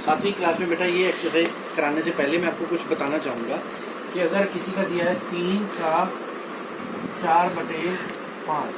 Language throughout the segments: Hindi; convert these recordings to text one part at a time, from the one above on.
7वीं क्लास में बेटा ये एक्सरसाइज कराने से पहले मैं आपको कुछ बताना चाहूँगा कि अगर किसी का दिया है 3 का 4/5,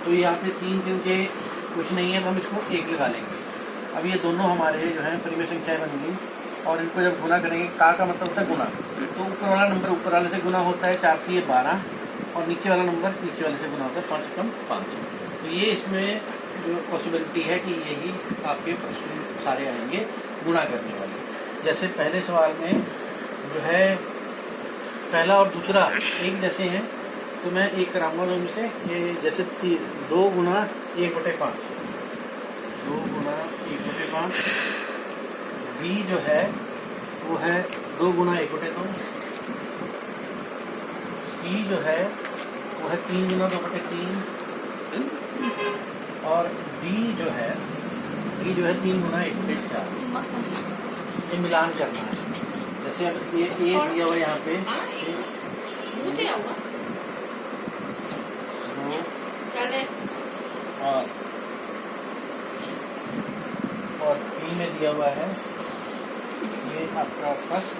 तो यहाँ पे 3 क्योंकि कुछ नहीं है तो हम इसको 1 लगा लेंगे। अब ये दोनों हमारे जो है परिमेय संख्याएं बन गई और इनको जब गुना करेंगे, का मतलब होता है गुना, तो ऊपर वाला नंबर ऊपर वाले से गुना होता है 4 से 12 और नीचे वाला नंबर नीचे वाले से गुना होता है 5 कम 5। तो ये इसमें जो पॉसिबिलिटी है कि यही आपके प्रश्न सारे आएंगे गुणा करने वाले। जैसे पहले सवाल में जो है पहला और दूसरा एक जैसे हैं, तो मैं एक कराऊंगा उनसे कि जैसे 2 गुना 1/5, 2 गुना 1/5, बी जो है वो है 2 गुना 1/2, सी जो है वो है 3 गुना 2/3 और डी जो है 3 गुना 1/4। ये मिलान करना है। जैसे अब ये दिया हुआ यहाँ पे और बी में दिया हुआ है ये आपका फर्स्ट,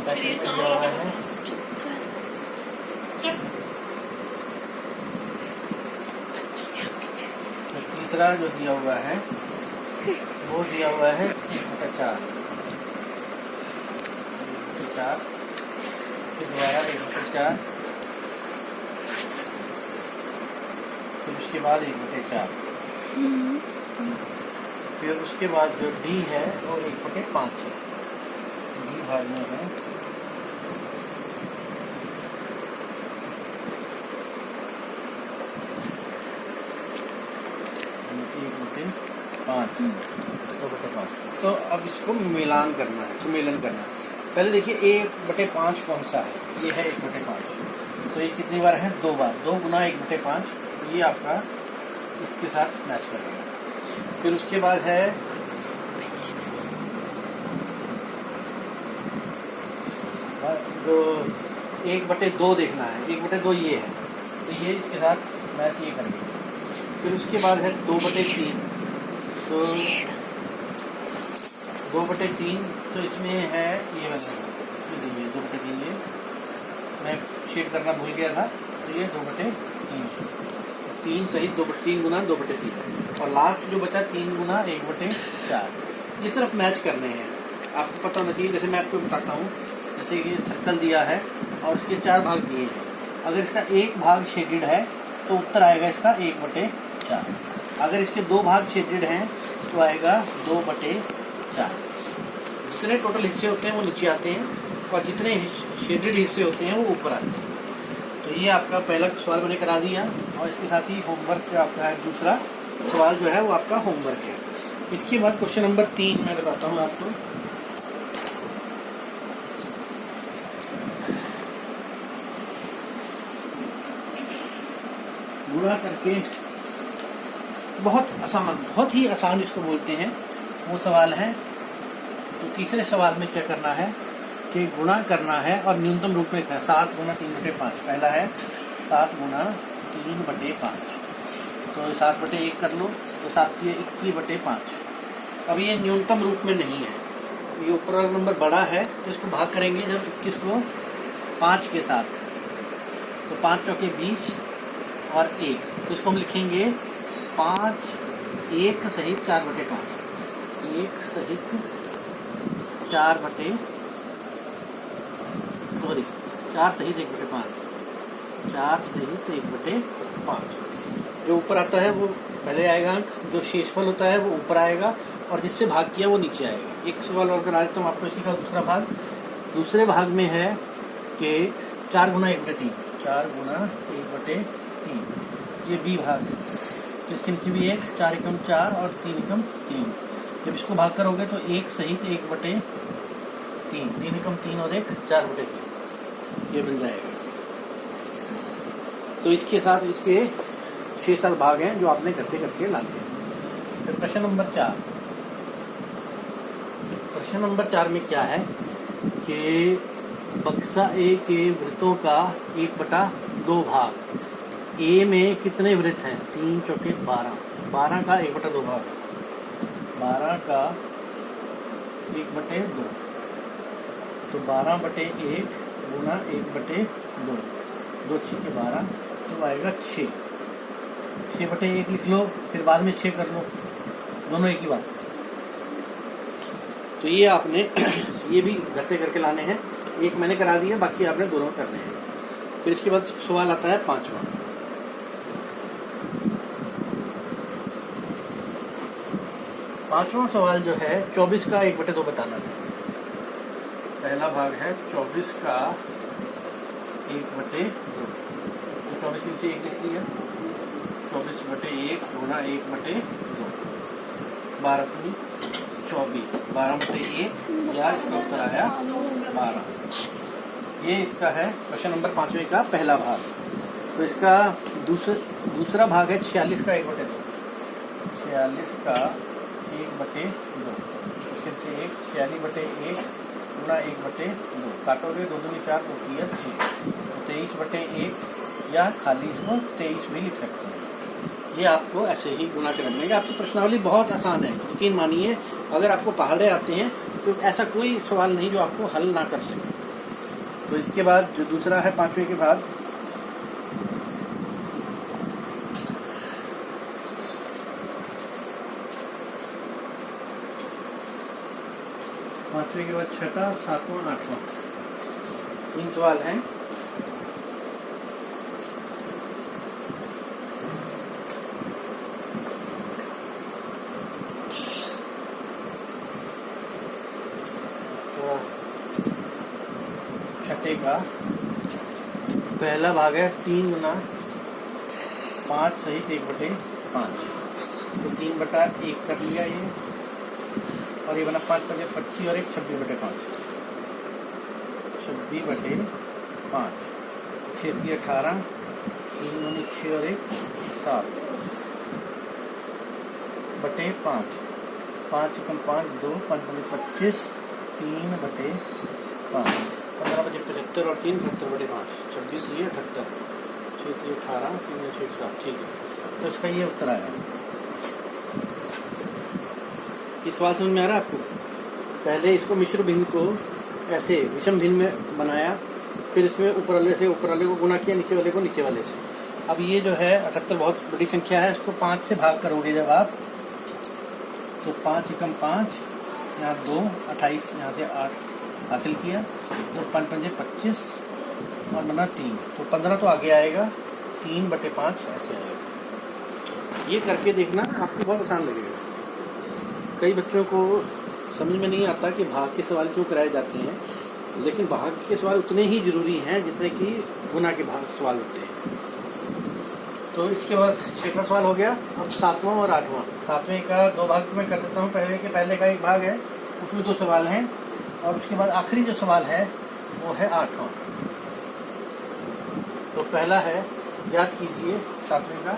सेकंड में दिया हुआ है तीसरा जो दिया हुआ है वो दिया हुआ है 1/4, फिर दोबारा 1/4, फिर उसके बाद 1/4, फिर उसके बाद जो डी है वो 1/5 है, डी भाग में है 1/5, 2/5। तो अब इसको मिलान करना है, सुमेलन करना है। पहले देखिए 1/5 कौन सा है, ये है 1/5, तो ये कितनी बार है 2 बार, 2 गुना 1/5, ये आपका इसके साथ मैच करेगा। फिर उसके बाद है जो 1/2 देखना है, 1/2 ये है, तो ये इसके साथ मैच ये करेंगे। फिर उसके बाद है 2/3, तो 2/3 तो इसमें है ये वाला, 2/3 ये मैं शेड करना भूल गया था, तो ये 2/3, 3 सही 3 गुना 2/3 और लास्ट जो बचा 3 गुना 1/4। ये सिर्फ मैच करने हैं, आपको पता होना चाहिए। जैसे मैं आपको बताता हूँ, जैसे ये सर्कल दिया है और इसके 4 भाग दिए हैं, अगर इसका एक भाग शेडेड है तो उत्तर आएगा इसका 1/4। अगर इसके 2 भाग शेडेड हैं तो आएगा 2/4। जितने टोटल हिस्से होते हैं वो नीचे आते हैं और जितने शेडेड हिस्से होते हैं वो ऊपर आते हैं। तो ये आपका पहला सवाल मैंने करा दिया और इसके साथ ही होमवर्क जो आपका है, दूसरा सवाल जो है वो आपका होमवर्क है। इसके बाद क्वेश्चन नंबर 3 मैं बताता हूँ आपको। गुणा करके बहुत ही आसान जिसको बोलते हैं वो सवाल है। तो तीसरे सवाल में क्या करना है कि गुणा करना है और न्यूनतम रूप में लिखना है 7 गुना 3/5। पहला है 7 गुना 3/5, तो 7/1 कर लो, तो 7 ये 21/5। अब ये न्यूनतम रूप में नहीं है, ये ऊपर वाला नंबर बड़ा है, तो इसको भाग करेंगे जब 21 को 5 के साथ, तो 5 चौके 20 और 1, तो इसको हम लिखेंगे 5 1 सहित 4/5, 1 सहित 4 सहित 1/5, 4 सहित 1/5। जो ऊपर आता है वो पहले आएगा अंक, जो शेषफल होता है वो ऊपर आएगा और जिससे भाग किया वो नीचे आएगा। एक सवाल और करा देता हूँ आपको इसी का दूसरा भाग। दूसरे भाग में है कि 4 गुना 1/3, 4 गुना 1/3, ये बी भाग है, तो इसके नीचे भी 1, 4 एकम 4 और 3 एकम 3। जब इसको भाग करोगे तो 1 सहित 1/3, 3 एकम 3 और 1 4/3, ये बन जाएगा। तो इसके साथ इसके 6-7 भाग हैं जो आपने घर से करके लाने हैं। फिर प्रश्न नंबर 4। प्रश्न नंबर 4 में क्या है कि बक्सा ए के वृत्तों का 1/2 भाग, ए में कितने वृत्त हैं? 3 चौके 12, 12 का 1/2 भाग, 12 का 1/2, तो 12/1 गुना 1/2, 2 6 के 12, तो आएगा 6। 6/1 लिख लो, फिर बाद में 6 कर लो, दोनों एक ही बात। तो ये आपने ये भी वैसे करके लाने हैं, एक मैंने करा दिया, बाकी आपने दोनों करने हैं। फिर इसके बाद सवाल आता है 5वां। पांचवा सवाल जो है 24 का 1/2 बताना है। पहला भाग है 24 का 1/2, तो 24 नीचे 1 लिख लिया, 24/1 गुना 1/2, 12 दूनी 24, 12/1, या इसका उत्तर आया 12। ये इसका है क्वेश्चन नंबर 5वें का पहला भाग। तो इसका दूसरा भाग है 46 का 1/2, 46 का 1/2, इसके 46/1 गुना 1/2, काटोगे 2 दूनी 4, 2 3 6, 23/1, या खाली इसको 23 भी लिख सकते हैं। ये आपको ऐसे ही गुना के रखने का। आपकी प्रश्नावली बहुत आसान है, यकीन मानिए। अगर आपको पहाड़े आते हैं तो ऐसा कोई सवाल नहीं जो आपको हल ना कर सके। तो इसके बाद जो दूसरा है 5वें के बाद, पांचवें के बाद 6वां, 7वां, 8वां, 3 सवाल हैं। छठे का पहला भाग है 3 गुना 5 सहित 1/5, तो 3/1 कर लिया ये, और ये बना 5×5 और 1 26/5, 26/5, 6 3 18, 3 दूनी 6 और 1 7 बटे 5, 5 एकम 5 2, 5 25, 3/5, 15 बजे 75 और 3 78/5, 26 3 78, 6 3 18, 3 6 7। ठीक है, तो इसका ये उत्तर आया। इस सवाल समझ में आ रहा है आपको? पहले इसको मिश्र भिन्न को ऐसे विषम भिन्न में बनाया, फिर इसमें ऊपर वाले को गुना किया, नीचे वाले को नीचे वाले से। अब ये जो है 78 बहुत बड़ी संख्या है, इसको 5 से भाग करोगे जब आप, तो 5 एकम 5, यहाँ 2, 28, यहाँ से 8 हासिल किया, तो 5 5 25 और बना 3, तो 15 तो आगे आएगा, 3/5 ऐसे आएगा। ये करके देखना, आपको बहुत आसान लगेगा। कई बच्चों को समझ में नहीं आता कि भाग के सवाल क्यों कराए जाते हैं, लेकिन भाग के सवाल उतने ही जरूरी हैं जितने कि गुना के भाग सवाल होते हैं। तो इसके बाद 6वां सवाल हो गया। अब 7वां और 8वां। 7वें का 2 भाग में कर देता हूँ। पहले का 1 भाग है, उसमें 2 सवाल हैं, और उसके बाद आखिरी जो सवाल है वो है 8वां। तो पहला है, याद कीजिए 7वें का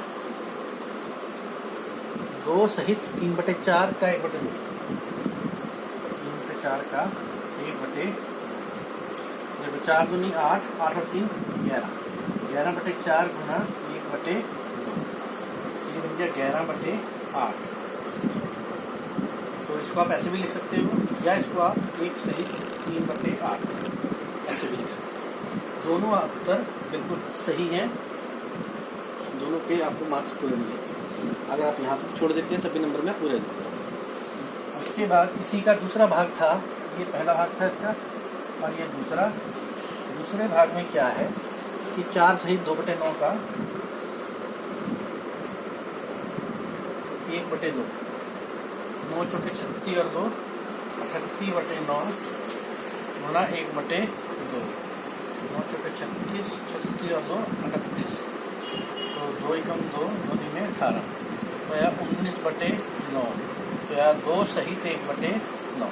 2 सहित 3/4 का 1/2, 3/4 का 1/2, 4 दूनी 8, 8 और 3 11, 11/4 गुना 1/2, ये बन गया 11/8। तो इसको आप ऐसे भी लिख सकते हो, या इसको आप 1 सहित 3/8 ऐसे भी लिख सकते हो। दोनों उत्तर बिल्कुल सही हैं, दोनों पे आपको मार्क्स पूरे मिलेंगे। अगर आप यहाँ पर छोड़ देते हैं तभी नंबर में पूरे देते हैं। उसके बाद इसी का दूसरा भाग था, ये पहला भाग था इसका, और ये दूसरे भाग में क्या है कि 4 सहित 2/9 का 1/2, 9 चौके 36 और 2, 38/9 गुना 1/2, 9 चौके 36, 36 और 2 38, तो 2 एकम 2, 2 में 18, तो यह 19/9, तो यह 2 सहित 1/9।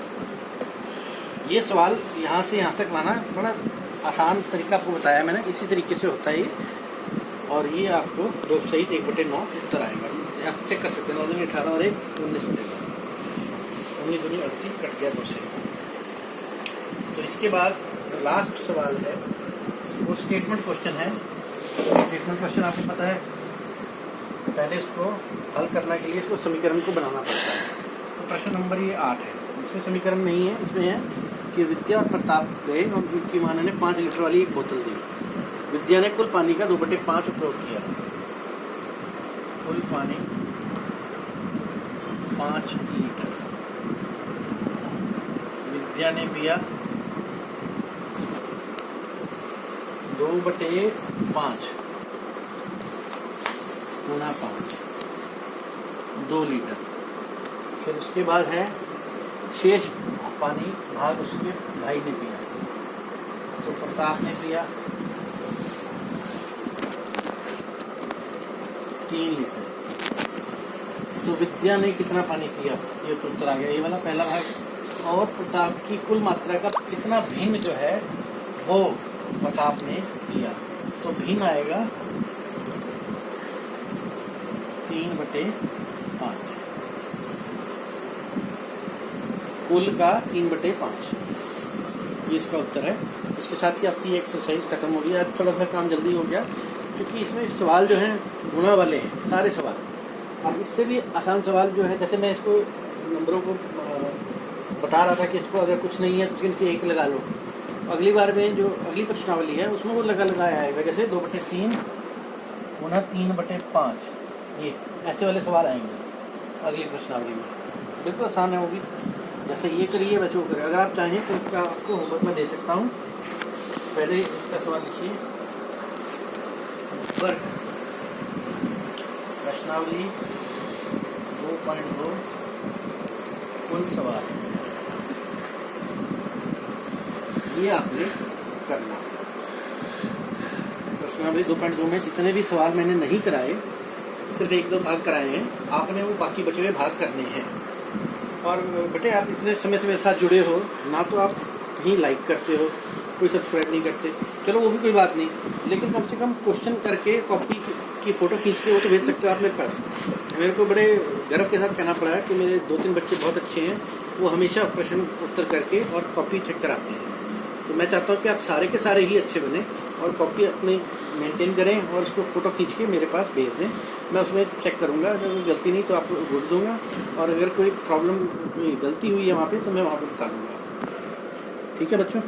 ये सवाल यहाँ से यहाँ तक लाना बड़ा आसान तरीका आपको बताया मैंने, इसी तरीके से होता है ये, और ये आपको 2 सहित 1/9 उत्तर आएगा। आप चेक कर सकते हैं, 9 में 18 और 1 19/9, 19 दूनी 38 कट गया 2 से। तो इसके बाद लास्ट सवाल है, वो स्टेटमेंट क्वेश्चन है। स्टेटमेंट क्वेश्चन आपको पता है, पहले इसको हल करने के लिए इसको समीकरण को बनाना पड़ता है। तो प्रश्न नंबर ये 8 है। इसमें समीकरण नहीं है, इसमें है कि विद्या और प्रताप गए और उनकी माँ ने 5 लीटर वाली एक बोतल दी। विद्या ने कुल पानी का 2/5 उपयोग किया। कुल पानी 5 लीटर विद्या ने पिया 2/5 गुना 5 2 लीटर। फिर उसके बाद है शेष पानी भाग उसके भाई ने पिया, तो प्रताप ने पिया 3 लीटर। तो विद्या ने कितना पानी पिया, ये तो उत्तर आ गया, ये वाला पहला भाग। और प्रताप की कुल मात्रा का कितना भिन्न जो है वो प्रताप ने पिया, तो भिन्न आएगा 3/5। कुल का 3/5, ये इसका उत्तर है। इसके साथ ही आपकी एक्सरसाइज खत्म हो गई। आज थोड़ा सा काम जल्दी हो गया क्योंकि इसमें सवाल जो हैं गुणा वाले हैं सारे सवाल। अब इससे भी आसान सवाल जो है, जैसे मैं इसको नंबरों को बता रहा था कि इसको अगर कुछ नहीं है तो गिनती 1 लगा लो, अगली बार में जो अगली प्रश्नावली है उसमें वो लगाया आएगा, जैसे 2/3 गुना 3/5, ये ऐसे वाले सवाल आएंगे अगली प्रश्नावली में। बिल्कुल आसान है वो भी, जैसे ये करिए वैसे वो करिए। अगर आप चाहें तो आपको होमवर्क में दे सकता हूँ। पहले इसका सवाल लिखिए, वर्ग प्रश्नावली 2.2 कुल सवाल, ये आपने करना। प्रश्नावली 2.2 में जितने भी सवाल मैंने नहीं कराए, सिर्फ 1-2 भाग कराए हैं, आपने वो बाकी बचे हुए भाग करने हैं। और बेटे आप इतने समय से मेरे साथ जुड़े हो ना, तो आप कहीं लाइक करते हो, कोई सब्सक्राइब नहीं करते, चलो वो भी कोई बात नहीं, लेकिन कम से कम क्वेश्चन करके कॉपी की फ़ोटो खींच के वो तो भेज सकते हो आप मेरे पास। मेरे को बड़े गर्व के साथ कहना पड़ा है कि मेरे 2-3 बच्चे बहुत अच्छे हैं, वो हमेशा प्रश्न उत्तर करके और कॉपी चेक कराते हैं। तो मैं चाहता हूँ कि आप सारे के सारे ही अच्छे बने और कॉपी अपनी मेंटेन करें और उसको फ़ोटो खींच के मेरे पास भेज दें। मैं उसमें चेक करूँगा, अगर कोई गलती नहीं तो आपको भूल दूँगा, और अगर कोई प्रॉब्लम कोई गलती हुई है वहाँ पे तो मैं वहाँ पे बता दूँगा। ठीक है बच्चों।